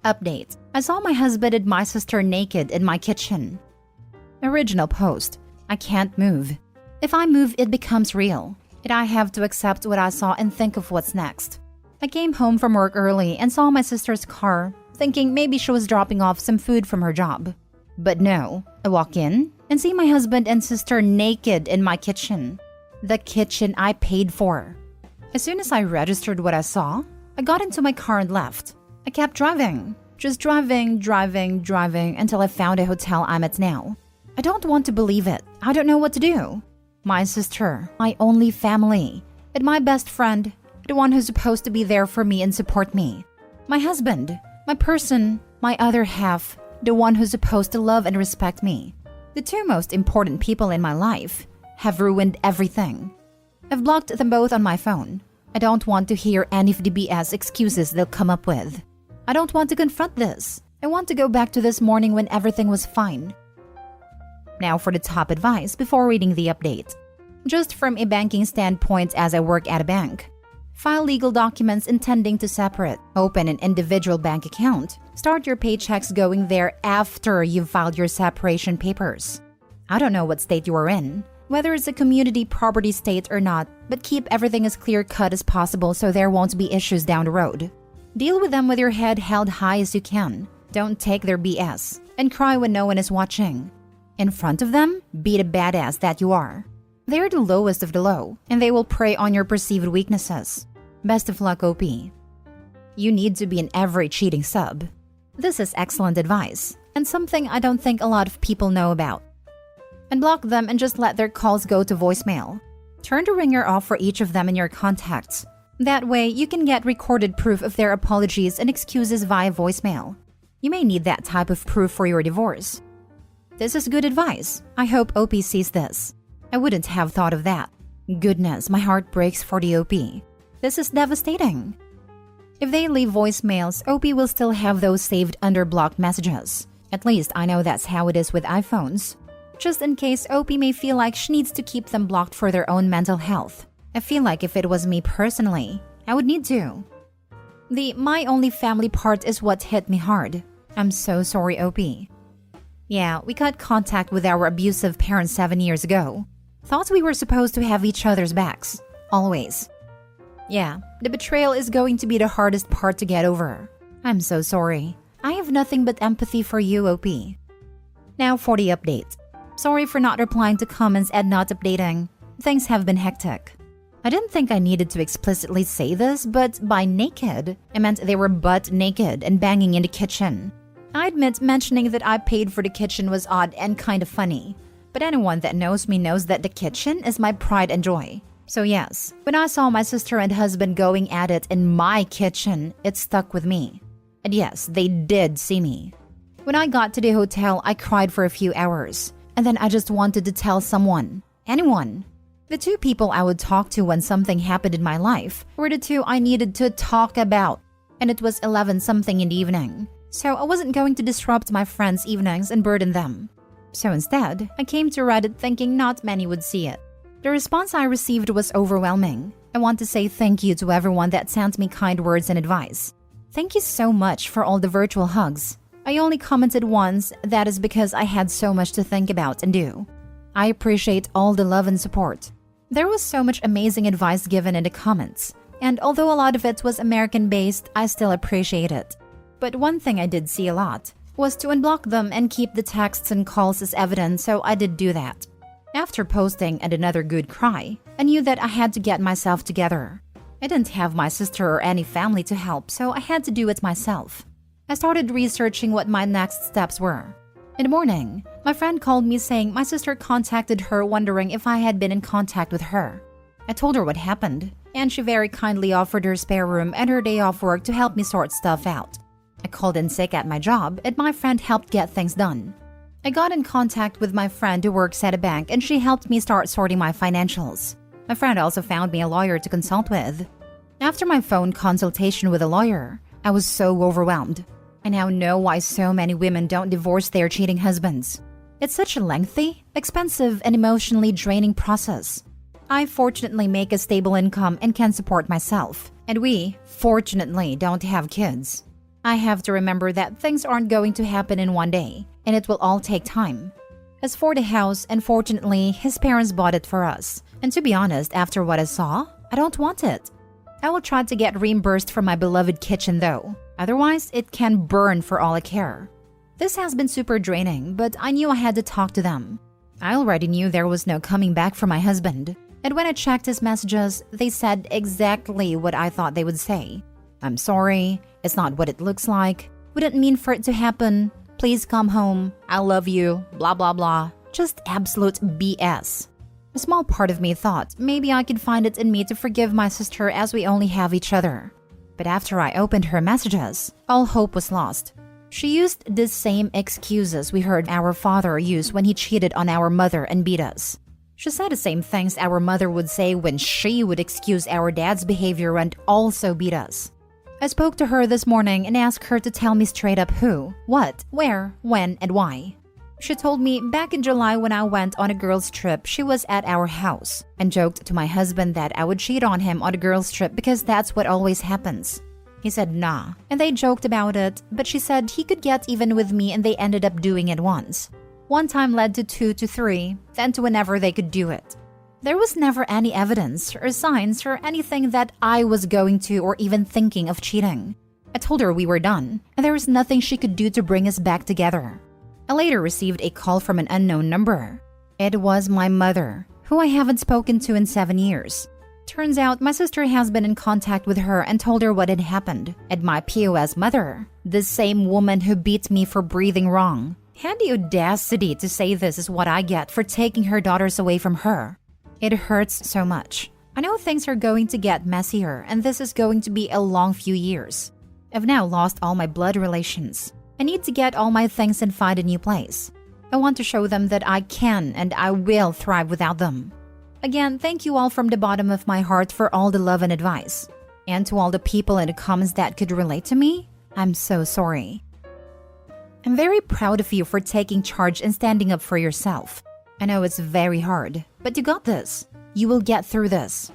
Update. I saw my husband and my sister naked in my kitchen. Original post. I can't move. If I move, it becomes real. And I have to accept what I saw and think of what's next. I came home from work early and saw my sister's car, thinking maybe she was dropping off some food from her job. But no, I walk in and see my husband and sister naked in my kitchen. The kitchen I paid for. As soon as I registered what I saw, I got into my car and left. I kept driving. Just driving until I found a hotel I'm at now. I don't want to believe it. I don't know what to do. My sister, my only family, and my best friend, the one who's supposed to be there for me and support me. My husband, my person, my other half, the one who's supposed to love and respect me. The two most important people in my life have ruined everything. I've blocked them both on my phone. I don't want to hear any of the BS excuses they'll come up with. I don't want to confront this. I want to go back to this morning when everything was fine. Now for the top advice before reading the update. Just from a banking standpoint, as I work at a bank. File legal documents intending to separate. Open an individual bank account. Start your paychecks going there after you've filed your separation papers. I don't know what state you are in, whether it's a community property state or not, but keep everything as clear-cut as possible so there won't be issues down the road. Deal with them with your head held high as you can. Don't take their BS and cry when no one is watching. In front of them, be the badass that you are. They're the lowest of the low, and they will prey on your perceived weaknesses. Best of luck, OP. You need to be in every cheating sub. This is excellent advice, and something I don't think a lot of people know about. Unblock them and just let their calls go to voicemail. Turn the ringer off for each of them in your contacts. That way, you can get recorded proof of their apologies and excuses via voicemail. You may need that type of proof for your divorce. This is good advice. I hope OP sees this. I wouldn't have thought of that. Goodness, my heart breaks for the OP. This is devastating. If they leave voicemails, OP will still have those saved under blocked messages. At least I know that's how it is with iPhones. Just in case, OP may feel like she needs to keep them blocked for their own mental health. I feel like if it was me personally, I would need to. The my only family part is what hit me hard. I'm so sorry, OP. Yeah, we cut contact with our abusive parents 7 years ago. Thought we were supposed to have each other's backs. Always. Yeah, the betrayal is going to be the hardest part to get over. I'm so sorry. I have nothing but empathy for you, OP. Now for the update. Sorry for not replying to comments and not updating. Things have been hectic. I didn't think I needed to explicitly say this, but by naked, I meant they were butt naked and banging in the kitchen. I admit mentioning that I paid for the kitchen was odd and kind of funny, but anyone that knows me knows that the kitchen is my pride and joy. So yes, when I saw my sister and husband going at it in my kitchen, it stuck with me. And yes, they did see me. When I got to the hotel, I cried for a few hours, and then I just wanted to tell someone, anyone. The two people I would talk to when something happened in my life were the two I needed to talk about, and it was 11-something in the evening, so I wasn't going to disrupt my friends' evenings and burden them. So instead, I came to Reddit thinking not many would see it. The response I received was overwhelming. I want to say thank you to everyone that sent me kind words and advice. Thank you so much for all the virtual hugs. I only commented once, that is because I had so much to think about and do. I appreciate all the love and support. There was so much amazing advice given in the comments, and although a lot of it was American-based, I still appreciate it. But one thing I did see a lot was to unblock them and keep the texts and calls as evidence, so I did do that. After posting and another good cry, I knew that I had to get myself together. I didn't have my sister or any family to help, so I had to do it myself. I started researching what my next steps were. In the morning, my friend called me saying my sister contacted her wondering if I had been in contact with her. I told her what happened, and she very kindly offered her spare room and her day off work to help me sort stuff out. I called in sick at my job, and my friend helped get things done. I got in contact with my friend who works at a bank, and she helped me start sorting my financials. My friend also found me a lawyer to consult with. After my phone consultation with a lawyer, I was so overwhelmed. I now know why so many women don't divorce their cheating husbands. It's such a lengthy, expensive, and emotionally draining process. I fortunately make a stable income and can support myself, and we, fortunately, don't have kids. I have to remember that things aren't going to happen in one day, and it will all take time. As for the house, unfortunately, his parents bought it for us. And to be honest, after what I saw, I don't want it. I will try to get reimbursed for my beloved kitchen though. Otherwise, it can burn for all I care. This has been super draining, but I knew I had to talk to them. I already knew there was no coming back for my husband. And when I checked his messages, they said exactly what I thought they would say. I'm sorry, it's not what it looks like. Wouldn't mean for it to happen. Please come home. I love you. Blah, blah, blah. Just absolute BS. A small part of me thought maybe I could find it in me to forgive my sister as we only have each other. But after I opened her messages, all hope was lost. She used the same excuses we heard our father use when he cheated on our mother and beat us. She said the same things our mother would say when she would excuse our dad's behavior and also beat us. I spoke to her this morning and asked her to tell me straight up who, what, where, when, and why. She told me back in July when I went on a girls' trip, she was at our house and joked to my husband that I would cheat on him on a girls' trip because that's what always happens. He said nah, and they joked about it, but she said he could get even with me and they ended up doing it once. One time led to 2 to 3, then to whenever they could do it. There was never any evidence or signs or anything that I was going to or even thinking of cheating. I told her we were done, and there was nothing she could do to bring us back together. I later received a call from an unknown number. It was my mother, who I haven't spoken to in 7 years. Turns out my sister has been in contact with her and told her what had happened. And my POS mother, the same woman who beat me for breathing wrong, had the audacity to say this is what I get for taking her daughters away from her. It hurts so much. I know things are going to get messier and this is going to be a long few years. I've now lost all my blood relations. I need to get all my things and find a new place. I want to show them that I can and I will thrive without them. Again, thank you all from the bottom of my heart for all the love and advice. And to all the people in the comments that could relate to me, I'm so sorry. I'm very proud of you for taking charge and standing up for yourself. I know it's very hard, but you got this. You will get through this.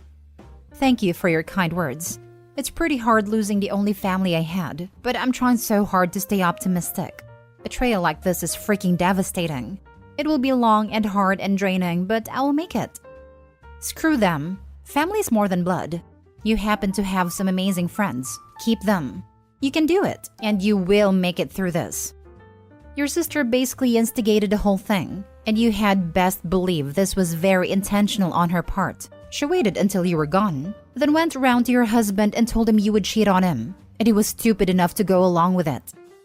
Thank you for your kind words. It's pretty hard losing the only family I had, but I'm trying so hard to stay optimistic. A trail like this is freaking devastating. It will be long and hard and draining, but I will make it. Screw them. Family's more than blood. You happen to have some amazing friends. Keep them. You can do it, and you will make it through this. Your sister basically instigated the whole thing, and you had best believe this was very intentional on her part. She waited until you were gone, then went around to your husband and told him you would cheat on him, and he was stupid enough to go along with it.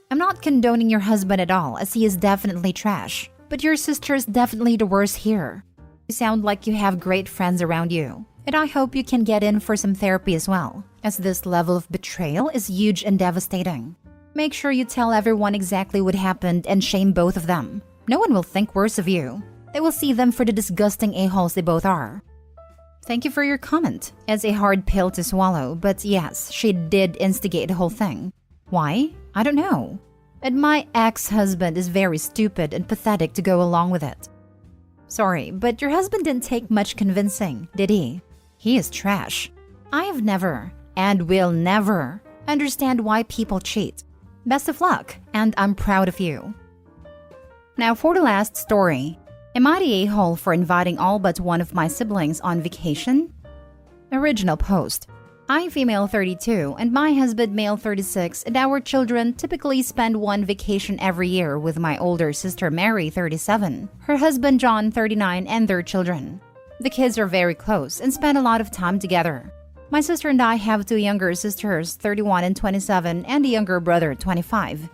I'm not condoning your husband at all, as he is definitely trash, but your sister is definitely the worst here. You sound like you have great friends around you, and I hope you can get in for some therapy as well, as this level of betrayal is huge and devastating. Make sure you tell everyone exactly what happened and shame both of them. No one will think worse of you. They will see them for the disgusting a-holes they both are. Thank you for your comment. It's a hard pill to swallow, but yes, she did instigate the whole thing. Why? I don't know. And my ex-husband is very stupid and pathetic to go along with it. Sorry, but your husband didn't take much convincing, did he? He is trash. I have never, and will never, understand why people cheat. Best of luck, and I'm proud of you. Now for the last story. Am I the a-hole for inviting all but one of my siblings on vacation? Original post. I female 32 and my husband male 36 and our children typically spend one vacation every year with my older sister Mary 37, her husband John 39 and their children. The kids are very close and spend a lot of time together. My sister and I have 2 younger sisters, 31 and 27, and a younger brother, 25.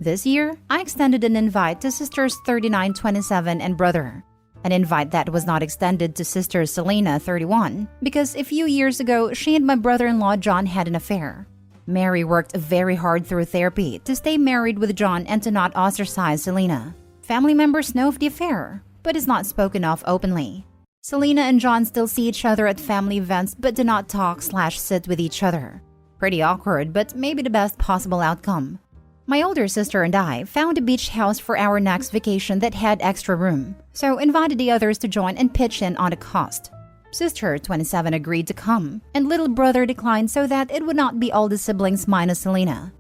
This year, I extended an invite to sisters 39, 27, and brother. An invite that was not extended to sister Selena, 31, because a few years ago, she and my brother-in-law John had an affair. Mary worked very hard through therapy to stay married with John and to not ostracize Selena. Family members know of the affair, but it's not spoken of openly. Selena and John still see each other at family events but do not talk/sit with each other. Pretty awkward, but maybe the best possible outcome. My older sister and I found a beach house for our next vacation that had extra room, so invited the others to join and pitch in on the cost. Sister 27 agreed to come, and little brother declined so that it would not be all the siblings minus Selena.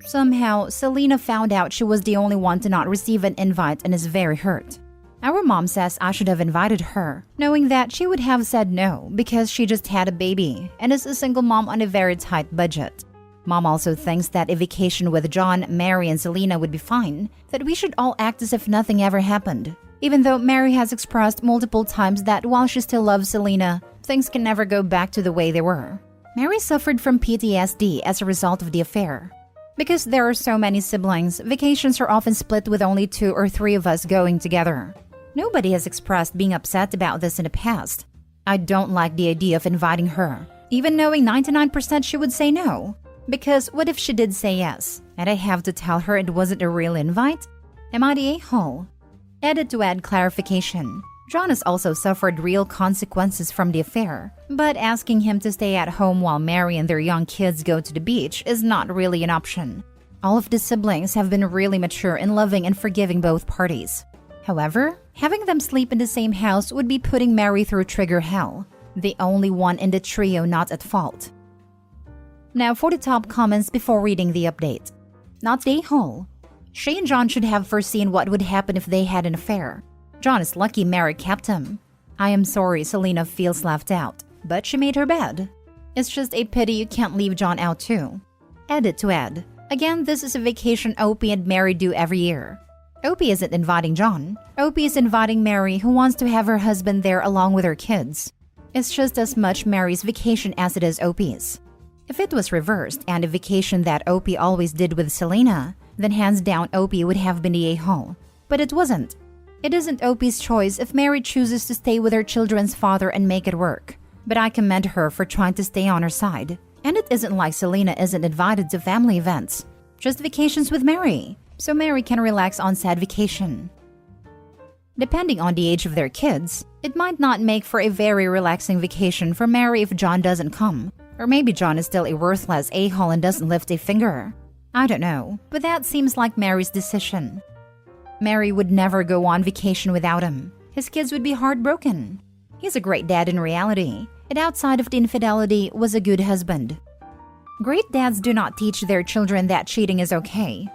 Somehow, Selena found out she was the only one to not receive an invite and is very hurt. Our mom says I should have invited her, knowing that she would have said no because she just had a baby and is a single mom on a very tight budget. Mom also thinks that a vacation with John, Mary, and Selena would be fine, that we should all act as if nothing ever happened. Even though Mary has expressed multiple times that while she still loves Selena, things can never go back to the way they were. Mary suffered from PTSD as a result of the affair. Because there are so many siblings, vacations are often split with only 2 or 3 of us going together. Nobody has expressed being upset about this in the past. I don't like the idea of inviting her, even knowing 99% she would say no. Because what if she did say yes, and I have to tell her it wasn't a real invite? Am I the a-hole? Edit to add clarification. John has also suffered real consequences from the affair, but asking him to stay at home while Mary and their young kids go to the beach is not really an option. All of the siblings have been really mature in loving and forgiving both parties. However, having them sleep in the same house would be putting Mary through trigger hell, the only one in the trio not at fault. Now for the top comments before reading the update. Not the a-hole. She and John should have foreseen what would happen if they had an affair. John is lucky Mary kept him. I am sorry Selena feels left out, but she made her bed. It's just a pity you can't leave John out too. Edit to add. Again, this is a vacation Opie and Mary do every year. Opie isn't inviting John. Opie is inviting Mary, who wants to have her husband there along with her kids. It's just as much Mary's vacation as it is Opie's. If it was reversed and a vacation that Opie always did with Selena, then hands down Opie would have been the a-hole. But it wasn't. It isn't Opie's choice if Mary chooses to stay with her children's father and make it work. But I commend her for trying to stay on her side. And it isn't like Selena isn't invited to family events. Just vacations with Mary, so Mary can relax on said vacation. Depending on the age of their kids, it might not make for a very relaxing vacation for Mary if John doesn't come. Or maybe John is still a worthless a-hole and doesn't lift a finger. I don't know, but that seems like Mary's decision. Mary would never go on vacation without him. His kids would be heartbroken. He's a great dad in reality, and outside of the infidelity, was a good husband. Great dads do not teach their children that cheating is okay.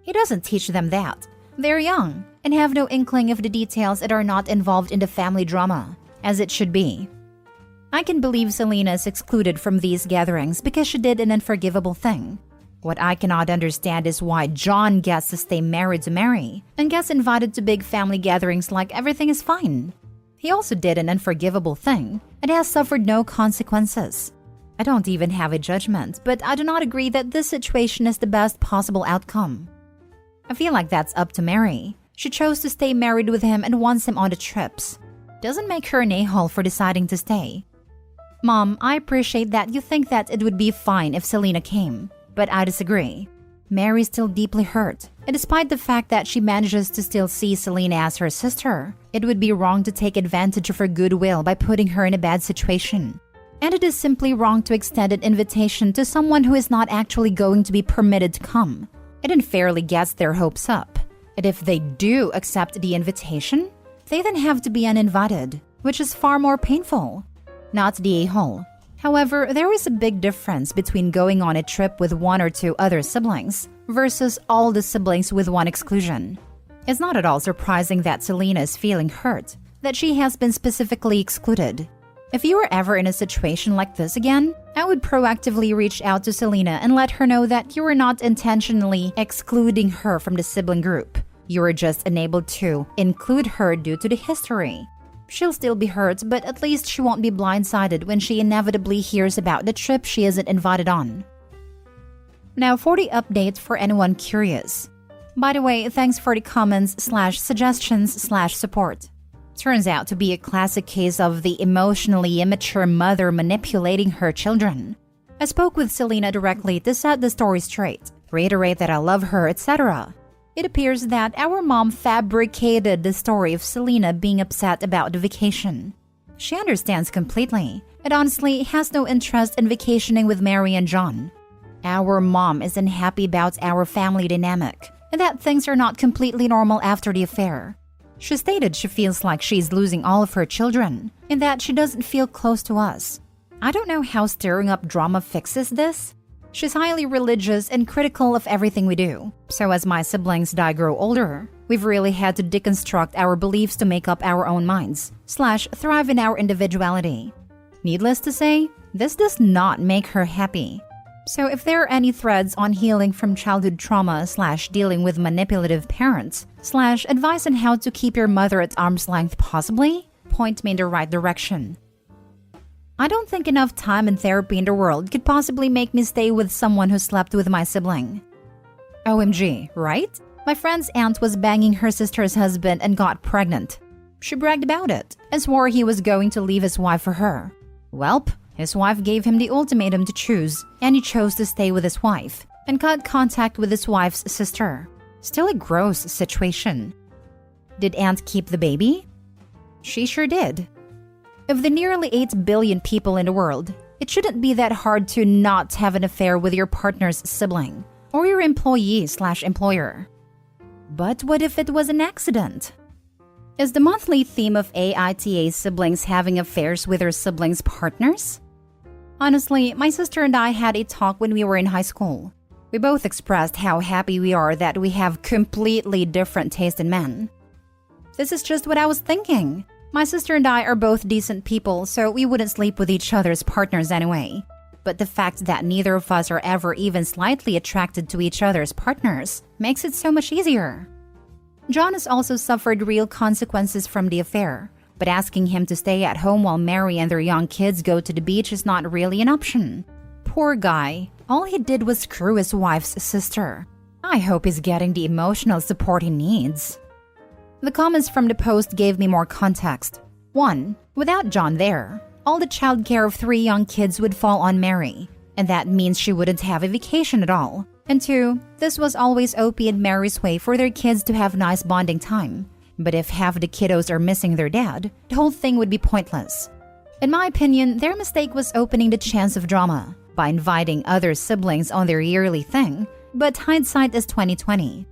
He doesn't teach them that. They're young and have no inkling of the details that are not involved in the family drama, as it should be. I can believe Selena is excluded from these gatherings because she did an unforgivable thing. What I cannot understand is why John gets to stay married to Mary and gets invited to big family gatherings like everything is fine. He also did an unforgivable thing and has suffered no consequences. I don't even have a judgment, but I do not agree that this situation is the best possible outcome. I feel like that's up to Mary. She chose to stay married with him and wants him on the trips. Doesn't make her an a-hole for deciding to stay. Mom, I appreciate that you think that it would be fine if Selena came, but I disagree. Mary's still deeply hurt, and despite the fact that she manages to still see Selena as her sister, it would be wrong to take advantage of her goodwill by putting her in a bad situation. And it is simply wrong to extend an invitation to someone who is not actually going to be permitted to come. It unfairly gets their hopes up. And if they do accept the invitation, they then have to be uninvited, which is far more painful. Not the a-hole. However, there is a big difference between going on a trip with 1 or 2 other siblings versus all the siblings with one exclusion. It's not at all surprising that Selena is feeling hurt, that she has been specifically excluded. If you were ever in a situation like this again, I would proactively reach out to Selena and let her know that you were not intentionally excluding her from the sibling group. You were just unable to include her due to the history. She'll still be hurt, but at least she won't be blindsided when she inevitably hears about the trip she isn't invited on. Now for the update for anyone curious. By the way, thanks for the comments/suggestions/support. Turns out to be a classic case of the emotionally immature mother manipulating her children. I spoke with Selena directly to set the story straight, reiterate that I love her, etc. It appears that our mom fabricated the story of Selena being upset about the vacation. She understands completely, and honestly has no interest in vacationing with Mary and John. Our mom is unhappy about our family dynamic, and that things are not completely normal after the affair. She stated she feels like she's losing all of her children, and that she doesn't feel close to us. I don't know how stirring up drama fixes this. She's highly religious and critical of everything we do. So as my siblings grow older, we've really had to deconstruct our beliefs to make up our own minds, / thrive in our individuality. Needless to say, this does not make her happy. So if there are any threads on healing from childhood trauma / dealing with manipulative parents / advice on how to keep your mother at arm's length possibly, point me in the right direction. I don't think enough time and therapy in the world could possibly make me stay with someone who slept with my sibling. OMG, right? My friend's aunt was banging her sister's husband and got pregnant. She bragged about it and swore he was going to leave his wife for her. Welp, his wife gave him the ultimatum to choose, and he chose to stay with his wife and cut contact with his wife's sister. Still a gross situation. Did aunt keep the baby? She sure did. Of the nearly 8 billion people in the world, it shouldn't be that hard to not have an affair with your partner's sibling or your employee / employer. But what if it was an accident? Is the monthly theme of AITA siblings having affairs with their siblings' partners? Honestly, my sister and I had a talk when we were in high school. We both expressed how happy we are that we have completely different taste in men. This is just what I was thinking. My sister and I are both decent people, so we wouldn't sleep with each other's partners anyway. But the fact that neither of us are ever even slightly attracted to each other's partners makes it so much easier. John has also suffered real consequences from the affair, but asking him to stay at home while Mary and their young kids go to the beach is not really an option. Poor guy. All he did was screw his wife's sister. I hope he's getting the emotional support he needs. The comments from the post gave me more context. 1. Without John there, all the childcare of 3 young kids would fall on Mary, and that means she wouldn't have a vacation at all. And 2, this was always Opie and Mary's way for their kids to have nice bonding time. But if half the kiddos are missing their dad, the whole thing would be pointless. In my opinion, their mistake was opening the chance of drama by inviting other siblings on their yearly thing, but hindsight is 20/20.